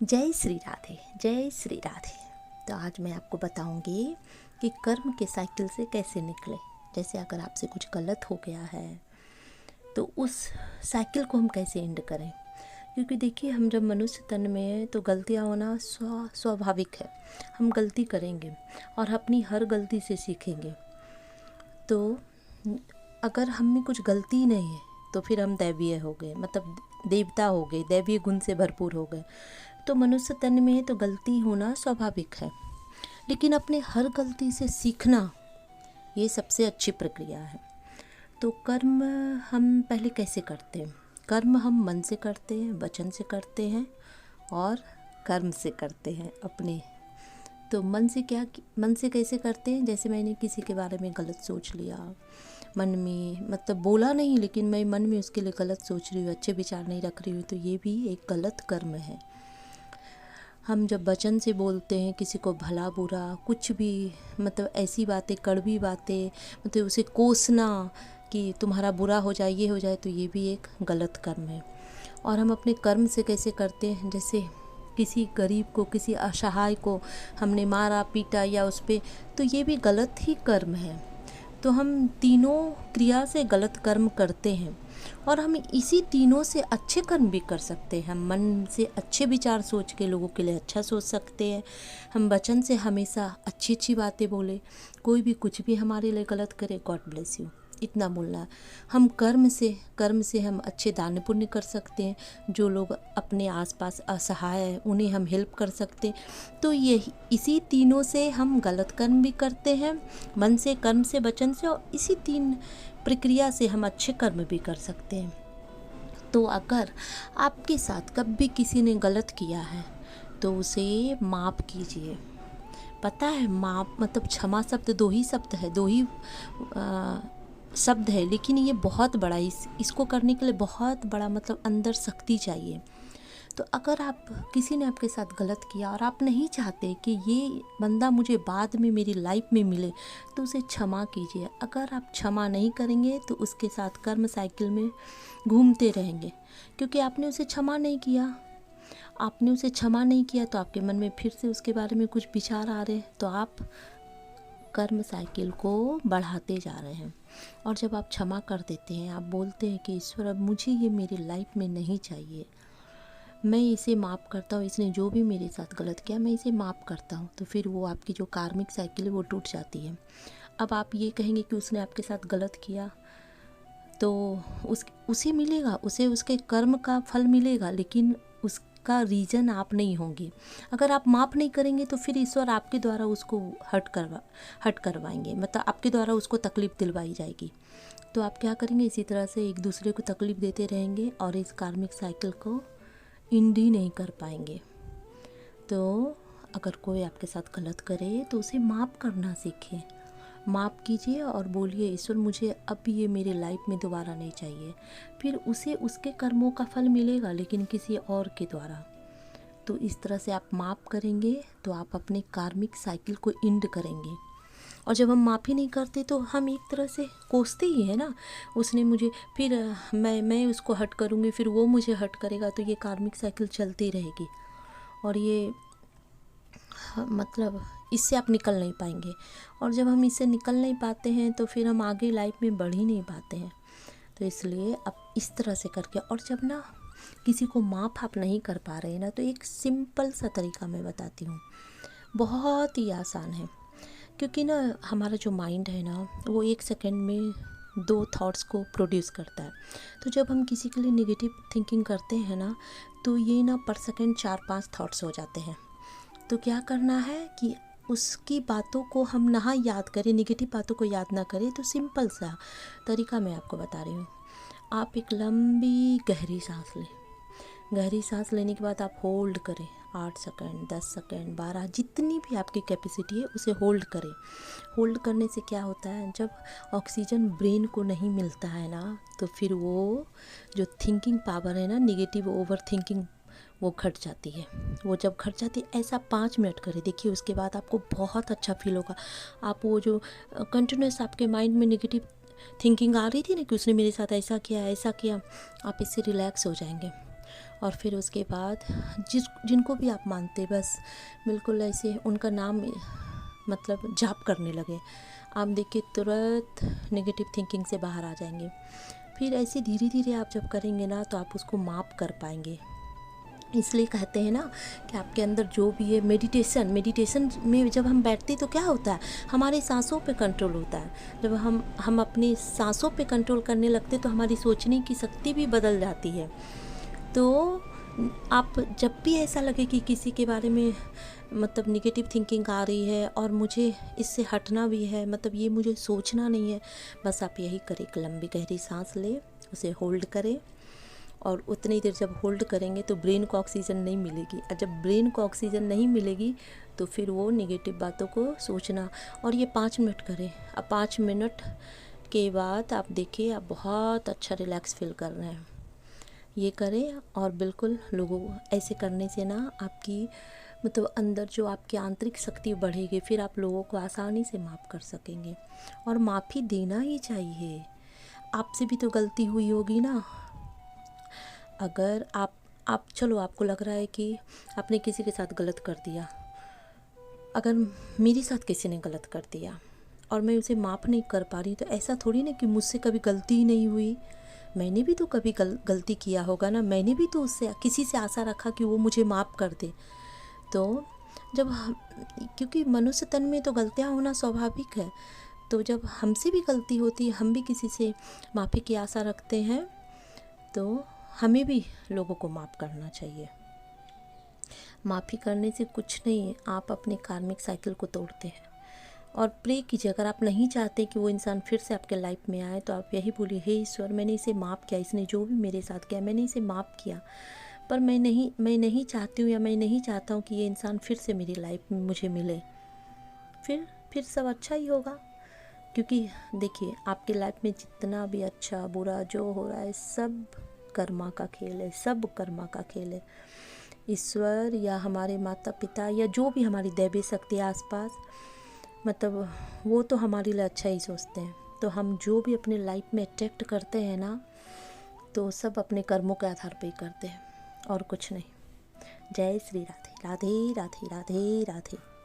जय श्री राधे, जय श्री राधे। तो आज मैं आपको बताऊंगी कि कर्म के साइकिल से कैसे निकले। जैसे अगर आपसे कुछ गलत हो गया है तो उस साइकिल को हम कैसे एंड करें। क्योंकि देखिए, हम जब मनुष्य तन में हैं तो गलतियां होना स्वाभाविक है। हम गलती करेंगे और अपनी हर गलती से सीखेंगे। तो अगर हम में कुछ गलती नहीं है तो फिर हम दैवीय हो गए, मतलब देवता हो गए, दैवीय गुण से भरपूर हो गए। तो मनुष्य तन में है तो गलती होना स्वाभाविक है, लेकिन अपने हर गलती से सीखना ये सबसे अच्छी प्रक्रिया है। तो कर्म हम पहले कैसे करते हैं? कर्म हम मन से करते हैं, वचन से करते हैं और कर्म से करते हैं अपने। तो मन से कैसे करते हैं? जैसे मैंने किसी के बारे में गलत सोच लिया मन में, मतलब बोला नहीं लेकिन मैं मन में उसके लिए गलत सोच रही हूँ, अच्छे विचार नहीं रख रही हूँ, तो ये भी एक गलत कर्म है। हम जब वचन से बोलते हैं किसी को भला बुरा कुछ भी, मतलब ऐसी बातें, कड़वी बातें, मतलब उसे कोसना कि तुम्हारा बुरा हो जाए, ये हो जाए, तो ये भी एक गलत कर्म है। और हम अपने कर्म से कैसे करते हैं? जैसे किसी गरीब को, किसी असहाय को हमने मारा पीटा या उस पर, तो ये भी गलत ही कर्म है। तो हम तीनों क्रिया से गलत कर्म करते हैं और हम इसी तीनों से अच्छे कर्म भी कर सकते हैं। हम मन से अच्छे विचार सोच के लोगों के लिए अच्छा सोच सकते हैं। हम वचन से हमेशा अच्छी अच्छी बातें बोले, कोई भी कुछ भी हमारे लिए गलत करे, गॉड ब्लेस यू, इतना बोलना है। हम कर्म से हम अच्छे दान पुण्य कर सकते हैं। जो लोग अपने आसपास असहाय हैं उन्हें हम हेल्प कर सकते हैं। तो यही इसी तीनों से हम गलत कर्म भी करते हैं, मन से, कर्म से, वचन से, और इसी तीन प्रक्रिया से हम अच्छे कर्म भी कर सकते हैं। तो अगर आपके साथ कभी किसी ने गलत किया है तो उसे माफ़ कीजिए। पता है, माफ़ मतलब क्षमा शब्द दो ही शब्द है, दो ही शब्द है, लेकिन ये बहुत बड़ा, इसको करने के लिए बहुत बड़ा मतलब अंदर शक्ति चाहिए। तो अगर आप, किसी ने आपके साथ गलत किया और आप नहीं चाहते कि ये बंदा मुझे बाद में मेरी लाइफ में मिले, तो उसे क्षमा कीजिए। अगर आप क्षमा नहीं करेंगे तो उसके साथ कर्म साइकिल में घूमते रहेंगे, क्योंकि आपने उसे क्षमा नहीं किया। आपने उसे क्षमा नहीं किया तो आपके मन में फिर से उसके बारे में कुछ विचार आ रहे हैं, तो आप कर्म साइकिल को बढ़ाते जा रहे हैं। और जब आप क्षमा कर देते हैं, आप बोलते हैं कि ईश्वर, अब मुझे ये मेरी लाइफ में नहीं चाहिए, मैं इसे माफ़ करता हूँ, इसने जो भी मेरे साथ गलत किया मैं इसे माफ़ करता हूँ, तो फिर वो आपकी जो कार्मिक साइकिल है वो टूट जाती है। अब आप ये कहेंगे कि उसने आपके साथ गलत किया तो उसे मिलेगा, उसे उसके कर्म का फल मिलेगा, लेकिन उसका रीज़न आप नहीं होंगे। अगर आप माफ़ नहीं करेंगे तो फिर ईश्वर आपके द्वारा उसको हट करवाएंगे, मतलब आपके द्वारा उसको तकलीफ़ दिलवाई जाएगी। तो आप क्या करेंगे? इसी तरह से एक दूसरे को तकलीफ़ देते रहेंगे और इस कार्मिक साइकिल को एंड ही नहीं कर पाएंगे। तो अगर कोई आपके साथ गलत करे तो उसे माफ़ करना सीखें, माफ़ कीजिए और बोलिए, ईश्वर मुझे अब ये मेरी लाइफ में दोबारा नहीं चाहिए। फिर उसे उसके कर्मों का फल मिलेगा, लेकिन किसी और के द्वारा। तो इस तरह से आप माफ़ करेंगे तो आप अपने कार्मिक साइकिल को एंड करेंगे। और जब हम माफ़ी नहीं करते तो हम एक तरह से कोसते ही है ना, उसने मुझे, फिर मैं उसको हर्ट करूँगी, फिर वो मुझे हर्ट करेगा, तो ये कार्मिक साइकिल चलती रहेगी। और ये मतलब इससे आप निकल नहीं पाएंगे। और जब हम इससे निकल नहीं पाते हैं तो फिर हम आगे लाइफ में बढ़ ही नहीं पाते हैं। तो इसलिए अब इस तरह से करके, और जब ना किसी को माफ़ आप नहीं कर पा रहे हैं ना, तो एक सिंपल सा तरीका मैं बताती हूँ, बहुत ही आसान है। क्योंकि ना हमारा जो माइंड है ना, वो एक सेकंड में 2 थॉट्स को प्रोड्यूस करता है। तो जब हम किसी के लिए नेगेटिव थिंकिंग करते हैं ना, तो ये ना पर सेकंड 4-5 थॉट्स हो जाते हैं। तो क्या करना है कि उसकी बातों को हम ना याद करें, नेगेटिव बातों को याद ना करें। तो सिंपल सा तरीका मैं आपको बता रही हूँ। आप एक लंबी गहरी सांस लें। गहरी सांस लेने के बाद आप होल्ड करें 8 सेकंड, 10 सेकंड, 12, जितनी भी आपकी कैपेसिटी है उसे होल्ड करें। होल्ड करने से क्या होता है, जब ऑक्सीजन ब्रेन को नहीं मिलता है ना, तो फिर वो जो थिंकिंग पावर है ना, नेगेटिव ओवर थिंकिंग, वो घट जाती है। वो जब घट जाती है, ऐसा 5 मिनट करें, देखिए उसके बाद आपको बहुत अच्छा फील होगा। आप वो जो कंटिन्यूस आपके माइंड में नेगेटिव थिंकिंग आ रही थी ना कि उसने मेरे साथ ऐसा किया, आप इससे रिलैक्स हो जाएंगे। और फिर उसके बाद जिनको भी आप मानते, बस बिल्कुल ऐसे उनका नाम मतलब जाप करने लगे। आप देखिए तुरंत नेगेटिव थिंकिंग से बाहर आ जाएंगे। फिर ऐसे धीरे धीरे आप जब करेंगे ना तो आप उसको माप कर पाएंगे। इसलिए कहते हैं ना कि आपके अंदर जो भी है, मेडिटेशन में जब हम बैठते तो क्या होता है, हमारे सांसों पे कंट्रोल होता है। जब हम अपनी सांसों पे कंट्रोल करने लगते तो हमारी सोचने की शक्ति भी बदल जाती है। तो आप जब भी ऐसा लगे कि किसी के बारे में मतलब निगेटिव थिंकिंग आ रही है और मुझे इससे हटना भी है, मतलब ये मुझे सोचना नहीं है, बस आप यही करें, एक लंबी गहरी सांस लें, उसे होल्ड करें और उतनी देर जब होल्ड करेंगे तो ब्रेन को ऑक्सीजन नहीं मिलेगी, और जब ब्रेन को ऑक्सीजन नहीं मिलेगी तो फिर वो निगेटिव बातों को सोचना। और ये 5 मिनट करें। अब 5 मिनट के बाद आप देखिए आप बहुत अच्छा रिलैक्स फील कर रहे हैं। ये करें और बिल्कुल लोगों ऐसे करने से ना आपकी मतलब अंदर जो आपकी आंतरिक शक्ति बढ़ेगी, फिर आप लोगों को आसानी से माफ़ कर सकेंगे। और माफ़ी देना ही चाहिए। आपसे भी तो गलती हुई होगी ना। अगर आप चलो आपको लग रहा है कि आपने किसी के साथ गलत कर दिया, अगर मेरे साथ किसी ने गलत कर दिया और मैं उसे माफ़ नहीं कर पा रही, तो ऐसा थोड़ी ना कि मुझसे कभी गलती ही नहीं हुई। मैंने भी तो कभी गलती किया होगा ना, मैंने भी तो उससे किसी से आशा रखा कि वो मुझे माफ़ कर दे। तो जब हम, क्योंकि मनुष्य तन में तो गलतियाँ होना स्वाभाविक है, तो जब हमसे भी गलती होती है, हम भी किसी से माफ़ी की आशा रखते हैं, तो हमें भी लोगों को माफ़ करना चाहिए। माफ़ी करने से कुछ नहीं है, आप अपने कार्मिक साइकिल को तोड़ते हैं। और प्रे कीजिए, अगर आप नहीं चाहते कि वो इंसान फिर से आपके लाइफ में आए, तो आप यही बोलिए, हे ईश्वर, मैंने इसे माफ़ किया, इसने जो भी मेरे साथ किया मैंने इसे माफ़ किया, पर मैं नहीं चाहती हूँ या मैं नहीं चाहता हूँ कि ये इंसान फिर से मेरी लाइफ में मुझे मिले। फिर सब अच्छा ही होगा। क्योंकि देखिए आपकी लाइफ में जितना भी अच्छा बुरा जो हो रहा है, सब कर्मा का खेल है, सब कर्मा का खेल है। ईश्वर या हमारे माता पिता या जो भी हमारी दैवीय शक्ति आसपास, मतलब वो तो हमारे लिए अच्छा ही सोचते हैं। तो हम जो भी अपने लाइफ में अट्रैक्ट करते हैं ना, तो सब अपने कर्मों के आधार पे ही करते हैं और कुछ नहीं। जय श्री राधे राधे राधे राधे राधे।